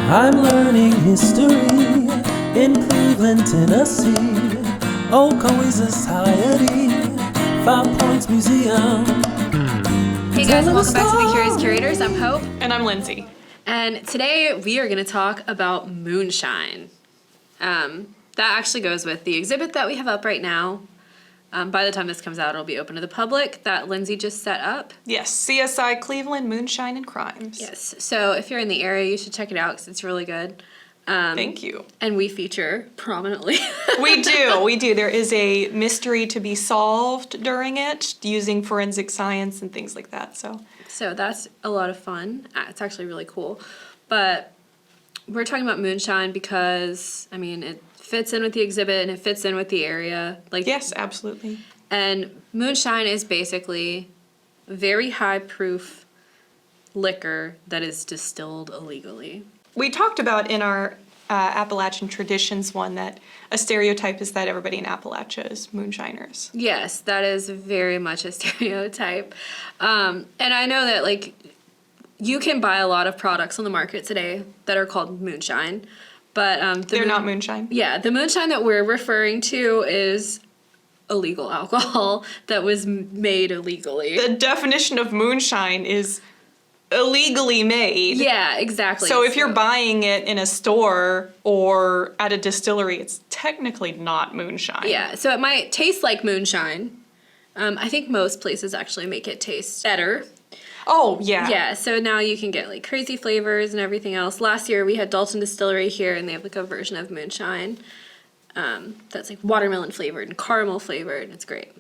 I'm learning history in Cleveland, Tennessee. Ocoee Society, 5 Points Museum. Hey guys, welcome back to the Curious Curators. I'm Hope. And I'm Lindsay. And today we are going to talk about moonshine. That actually goes with the exhibit that we have up right now. By the time this comes out, it'll be open to the public that Lindsay just set up. Yes, CSI Cleveland, Moonshine and Crimes. Yes, so if you're in the area, you should check it out because it's really good. Thank you. And we feature prominently. We do. There is a mystery to be solved during it using forensic science and things like that. So that's a lot of fun. It's actually really cool. But we're talking about moonshine because, I mean, it fits in with the exhibit and it fits in with the area. Yes, absolutely. And moonshine is basically very high proof liquor that is distilled illegally. We talked about in our Appalachian traditions one that a stereotype is that everybody in Appalachia is moonshiners. Yes, that is very much a stereotype. And I know that you can buy a lot of products on the market today that are called moonshine. But they're not moonshine. Yeah, the moonshine that we're referring to is illegal alcohol that was made illegally. The definition of moonshine is illegally made. Yeah, exactly. So if you're buying it in a store or at a distillery, it's technically not moonshine. Yeah, so it might taste like moonshine. I think most places actually make it taste better. Oh, yeah. Yeah, so now you can get crazy flavors and everything else. Last year we had Dalton Distillery here and they have a version of moonshine that's watermelon flavored and caramel flavored. It's great.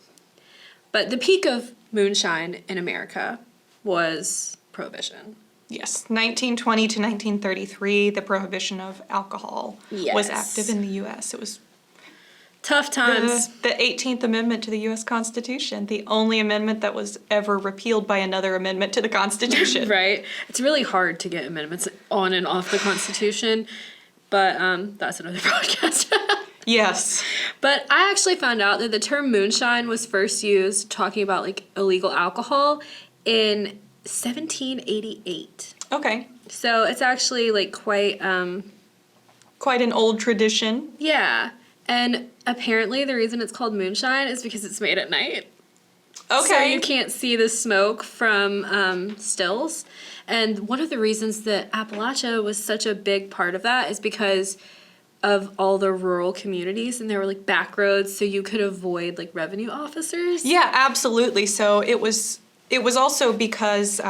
But the peak of moonshine in America was Prohibition. Yes, 1920 to 1933, the prohibition of alcohol was active in the U.S. It was tough times. The 18th Amendment to the U.S. Constitution, the only amendment that was ever repealed by another amendment to the Constitution. Right. It's really hard to get amendments on and off the Constitution, but that's another podcast. Yes. But I actually found out that the term moonshine was first used talking about illegal alcohol in 1788. Okay. So it's actually quite quite an old tradition. Yeah. And apparently the reason it's called moonshine is because it's made at night. Okay. So you can't see the smoke from stills. And one of the reasons that Appalachia was such a big part of that is because of all the rural communities, and there were back roads, so you could avoid revenue officers. Yeah, absolutely. So it was also because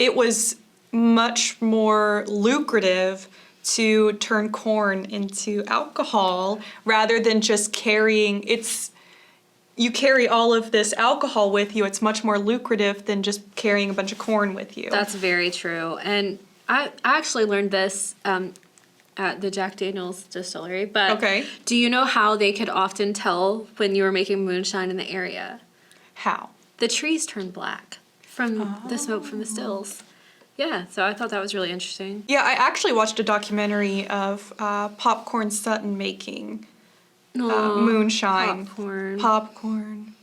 it was much more lucrative to turn corn into alcohol rather than just carrying you carry all of this alcohol with you. It's much more lucrative than just carrying a bunch of corn with you. That's very true. And I actually learned this at the Jack Daniel's distillery. But okay. Do you know how they could often tell when you were making moonshine in the area? How? The trees turned black from the smoke from the stills. Yeah, so I thought that was really interesting. Yeah, I actually watched a documentary of Popcorn Sutton making moonshine. Popcorn.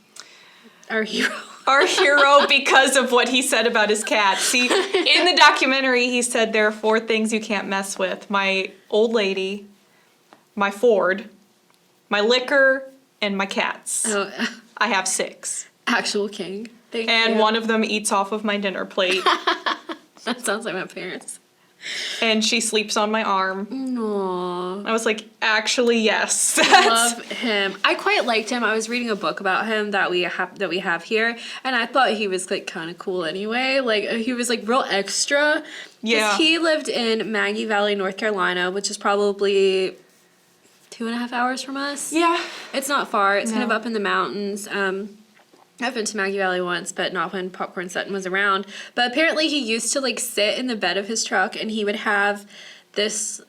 Our hero. Our hero because of what he said about his cat. See, in the documentary, he said there are 4 things you can't mess with. My old lady, my Ford, my liquor, and my cats. Oh. I have 6. Actual king. Thank you. And one of them eats off of my dinner plate. That sounds like my parents. And she sleeps on my arm. Aww. I was like, actually, yes. Love him. I quite liked him. I was reading a book about him that we have here, and I thought he was kind of cool anyway. He was real extra. Yeah. He lived in Maggie Valley, North Carolina, which is probably 2.5 hours from us. Yeah. It's not far. It's kind of up in the mountains. I've been to Maggie Valley once, but not when Popcorn Sutton was around. But apparently he used to sit in the bed of his truck and he would have this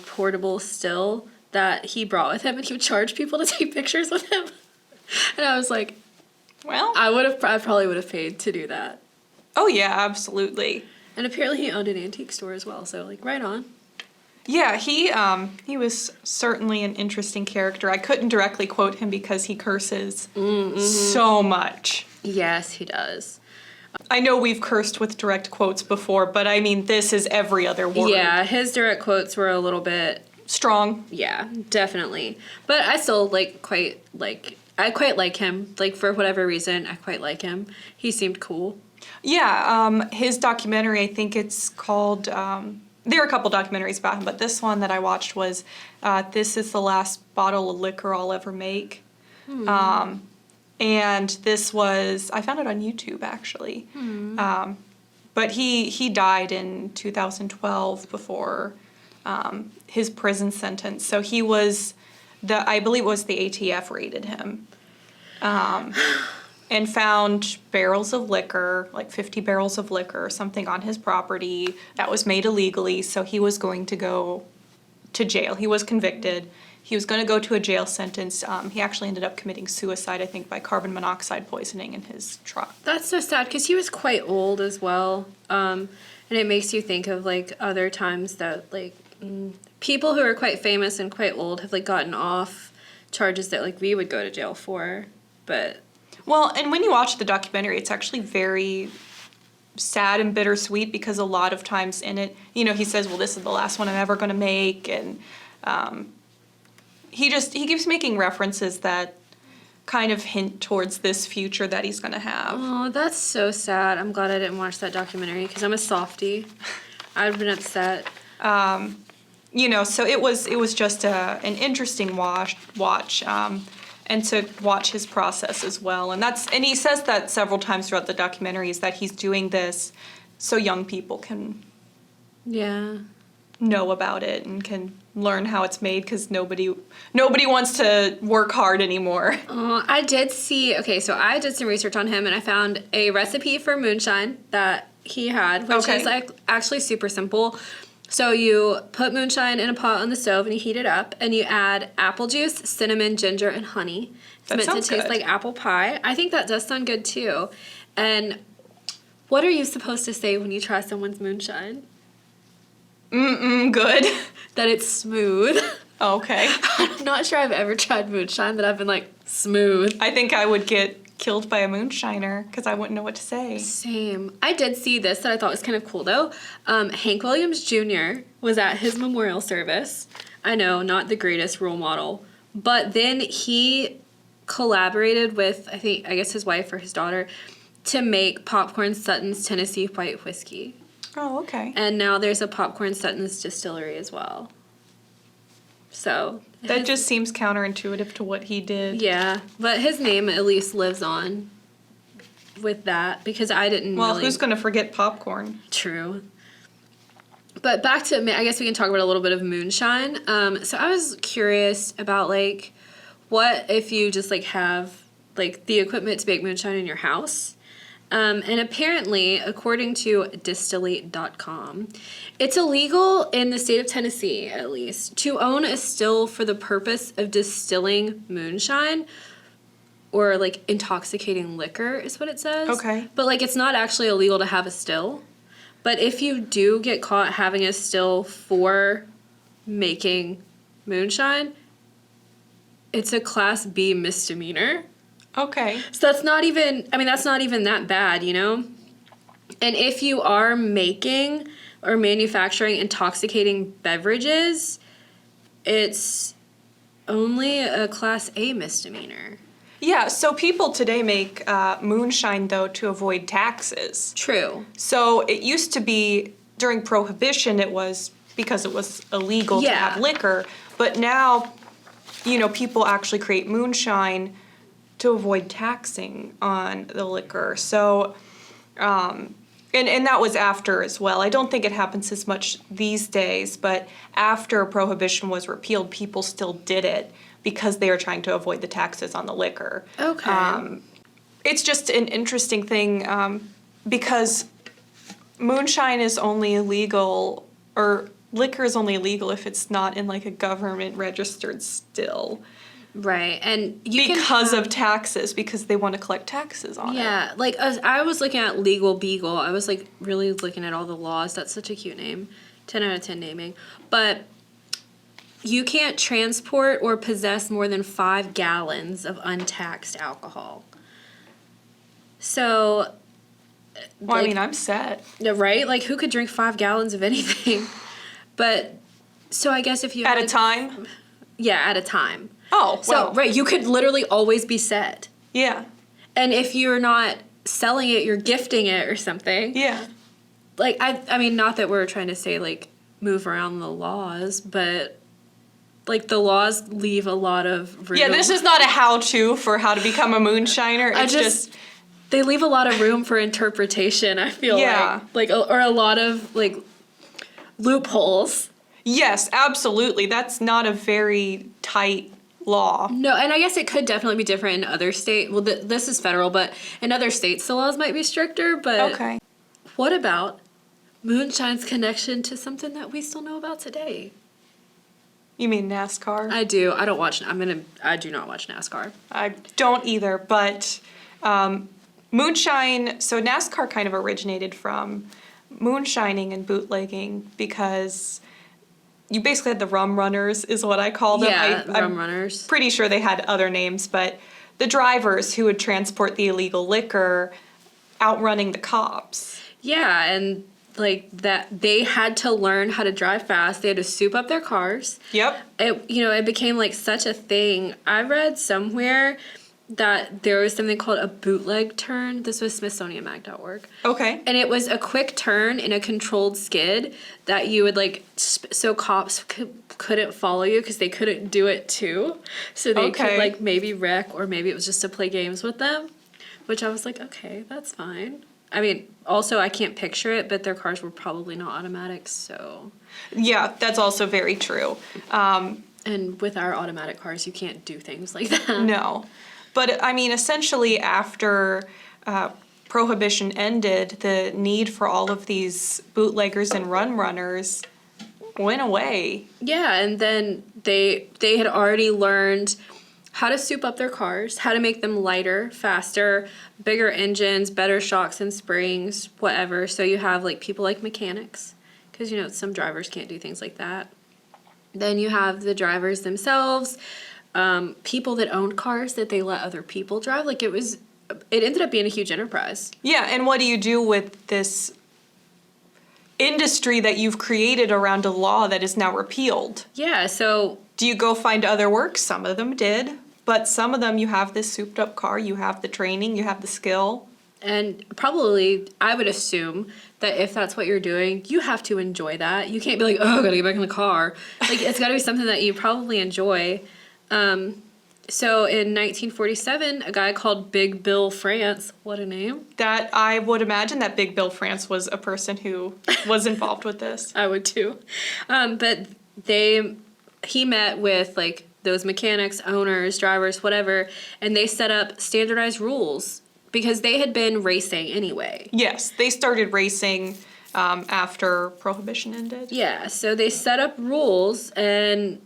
portable still that he brought with him and he would charge people to take pictures with him. And I was like, well, I probably would have paid to do that. Oh yeah, absolutely. And apparently he owned an antique store as well, so right on. Yeah, he was certainly an interesting character. I couldn't directly quote him because he curses so much. Yes, he does. I know we've cursed with direct quotes before, but I mean, this is every other word. Yeah, his direct quotes were a little bit strong. Yeah, definitely. But I still quite like him. Like, for whatever reason, I quite like him. He seemed cool. Yeah, his documentary, I think it's called, there are a couple documentaries about him, but this one that I watched was, This is the Last Bottle of Liquor I'll Ever Make. And this was, I found it on YouTube, actually. But he died in 2012 before his prison sentence. So he was, I believe it was the ATF raided him. And found barrels of liquor, like 50 barrels of liquor or something on his property that was made illegally. So he was going to go to jail. He was convicted. He was going to go to a jail sentence. He actually ended up committing suicide, I think, by carbon monoxide poisoning in his truck. That's so sad, because he was quite old as well. And it makes you think of, other times that, people who are quite famous and quite old have, gotten off charges that, we would go to jail for. But... Well, and when you watch the documentary, it's actually very sad and bittersweet, because a lot of times in it, he says, well, this is the last one I'm ever going to make. And he keeps making references that kind of hint towards this future that he's going to have. Oh, that's so sad. I'm glad I didn't watch that documentary, because I'm a softie. I'd have been upset. So it was just an interesting watch. And to watch his process as well. And he says that several times throughout the documentary, is that he's doing this so young people can know about it and can learn how it's made, because nobody wants to work hard anymore. I did I did some research on him, and I found a recipe for moonshine that he had, which is actually super simple. So you put moonshine in a pot on the stove and you heat it up, and you add apple juice, cinnamon, ginger, and honey. It's meant to taste like apple pie. I think that does sound good too. And what are you supposed to say when you try someone's moonshine? Good. That it's smooth. Okay. I'm not sure I've ever tried moonshine that I've been smooth. I think I would get killed by a moonshiner, because I wouldn't know what to say. Same. I did see this that I thought was kind of cool, though. Hank Williams Jr. was at his memorial service. I know, not the greatest role model. But then he collaborated with, I guess his wife or his daughter, to make Popcorn Sutton's Tennessee White Whiskey. Oh, okay. And now there's a Popcorn Sutton's distillery as well. So... That just seems counterintuitive to what he did. Yeah, but his name at least lives on with that, because I didn't who's going to forget popcorn? True. But back to, I guess we can talk about a little bit of moonshine. So I was curious about, what if you just, have, the equipment to make moonshine in your house? And apparently, according to distillate.com, it's illegal in the state of Tennessee, at least, to own a still for the purpose of distilling moonshine, or intoxicating liquor is what it says. Okay. But it's not actually illegal to have a still. But if you do get caught having a still for making moonshine, it's a Class B misdemeanor. Okay. So that's not even that bad, And if you are making or manufacturing intoxicating beverages, it's only a Class A misdemeanor. Yeah, so people today make moonshine, though, to avoid taxes. True. So it used to be, during Prohibition, it was because it was illegal to have liquor. But now, people actually create moonshine to avoid taxing on the liquor. So, and that was after as well. I don't think it happens as much these days, but after Prohibition was repealed, people still did it because they are trying to avoid the taxes on the liquor. Okay. It's just an interesting thing, because moonshine is only illegal, or liquor is only illegal if it's not in a government registered still. Right, and because of taxes, because they want to collect taxes on it. Yeah, I was looking at Legal Beagle. I was really looking at all the laws. That's such a cute name. 10 out of 10 naming. But you can't transport or possess more than 5 gallons of untaxed alcohol. So Well, like, I mean, I'm set. yeah, right? Like, who could drink 5 gallons of anything? But, so I guess if you At had, a time? Yeah, at a time. Oh, So, well. right, you could literally always be set. Yeah. And if you're not selling it, you're gifting it or something. Yeah. Like, I mean, not that we're trying to say, like, move around the laws, but, like, the laws leave a lot of room. Yeah, this is not a how-to for how to become a moonshiner. It's just they leave a lot of room for interpretation, I feel Yeah. like. Or a lot of, like, loopholes. Yes, absolutely. That's not a very tight law. No, and I guess it could definitely be different in other states. Well, this is federal, but in other states the laws might be stricter. But Okay. what about moonshine's connection to something that we still know about today? You mean NASCAR? I do. I don't watch. I do not watch NASCAR. I don't either, but moonshine, so NASCAR kind of originated from moonshining and bootlegging because you basically had the rum runners is what I call them. Yeah, rum I'm runners. pretty sure they had other names, but the drivers who would transport the illegal liquor outrunning the cops. Yeah, and like that, they had to learn how to drive fast. They had to soup up their cars. Yep. It became like such a thing. I read somewhere that there was something called a bootleg turn. This was smithsonianmag.org. Okay. And it was a quick turn in a controlled skid that you would like, so cops couldn't follow you because they couldn't do it too. So they could like maybe wreck, or maybe it was just to play games with them, which I was like, okay, that's fine. I mean, also I can't picture it, but their cars were probably not automatic, so. Yeah, that's also very true. And with our automatic cars, you can't do things like that. No. But, I mean, essentially after Prohibition ended, the need for all of these bootleggers and run runners went away. Yeah, and then they had already learned how to soup up their cars, how to make them lighter, faster, bigger engines, better shocks and springs, whatever. So you have, like, people like mechanics, because, you know, some drivers can't do things like that. Then you have the drivers themselves, people that owned cars that they let other people drive. Like, it ended up being a huge enterprise. Yeah, and what do you do with this industry that you've created around a law that is now repealed? Yeah, so... Do you go find other work? Some of them did, but some of them you have this souped up car, you have the training, you have the skill. And probably, I would assume that if that's what you're doing, you have to enjoy that. You can't be like, oh, I gotta get back in the car. Like, it's gotta be something that you probably enjoy. So in 1947, a guy called Big Bill France, what a name. That I would imagine that Big Bill France was a person who was involved with this. I would too. But he met with like those mechanics, owners, drivers, whatever, and they set up standardized rules because they had been racing anyway. Yes, they started racing after Prohibition ended. Yeah, so they set up rules, and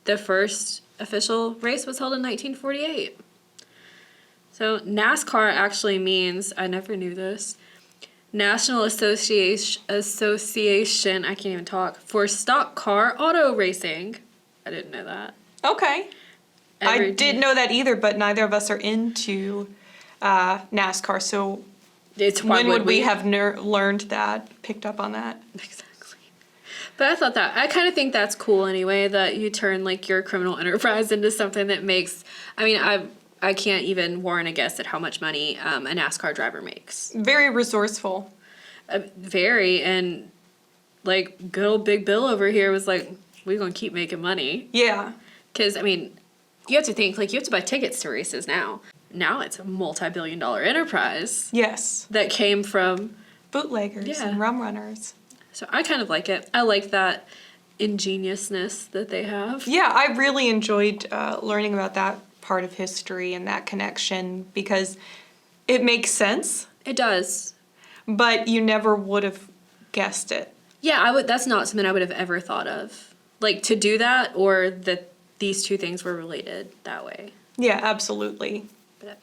the first official race was held in 1948. So NASCAR actually means, I never knew this, National Association, I can't even talk, for Stock Car Auto Racing. I didn't know that. Okay. I didn't know that either, but neither of us are into NASCAR, so when would we have learned that, picked up on that? Exactly. But I kind of think that's cool anyway, that you turn like your criminal enterprise into something that makes, I mean, I can't even warrant a guess at how much money a NASCAR driver makes. Very resourceful. Very, and like good old Big Bill over here was like, we're going to keep making money. Yeah. Because, I mean, you have to think, like, you have to buy tickets to races now. Now it's a multi-billion-dollar enterprise. Yes. That came from bootleggers and rum runners. So I kind of like it. I like that ingeniousness that they have. Yeah, I really enjoyed learning about that part of history and that connection because it makes sense. It does. But you never would have guessed it. Yeah, that's not something I would have ever thought of. Like, to do that, or that these two things were related that way. Yeah, absolutely. But,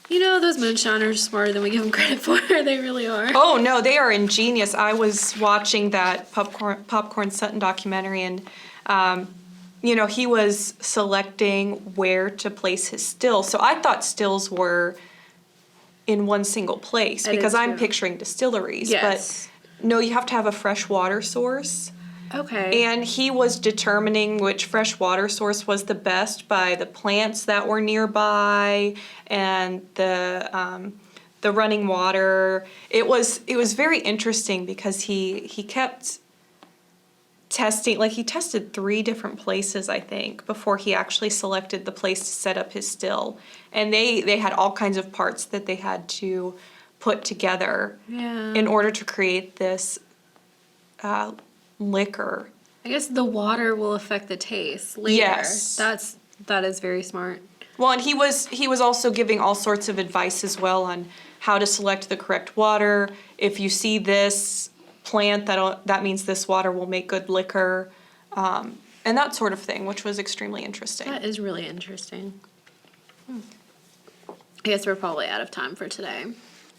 you know, those moonshiners are smarter than we give them credit for. They really are. Oh, no, they are ingenious. I was watching that Popcorn Sutton documentary, and, you know, he was selecting where to place his stills. So I thought stills were in one single place, That because is I'm true. picturing distilleries. Yes. But no, you have to have a fresh water source. Okay. And he was determining which fresh water source was the best by the plants that were nearby and the running water. It was very interesting because he kept testing, like he tested 3 different places, I think, before he actually selected the place to set up his still. And they had all kinds of parts that they had to put together Yeah. in order to create this liquor. I guess the water will affect the taste later. Yes. That is very smart. Well, and he was also giving all sorts of advice as well on how to select the correct water. If you see this plant, that means this water will make good liquor, and that sort of thing, which was extremely interesting. That is really interesting. I guess we're probably out of time for today.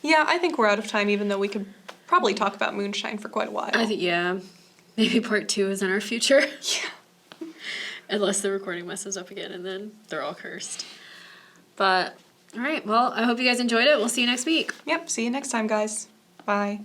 Yeah, I think we're out of time, even though we could probably talk about moonshine for quite a while. I think, yeah. Maybe part 2 is in our future. Yeah. Unless the recording messes up again and then they're all cursed. But, all right. Well, I hope you guys enjoyed it. We'll see you next week. Yep, see you next time, guys. Bye.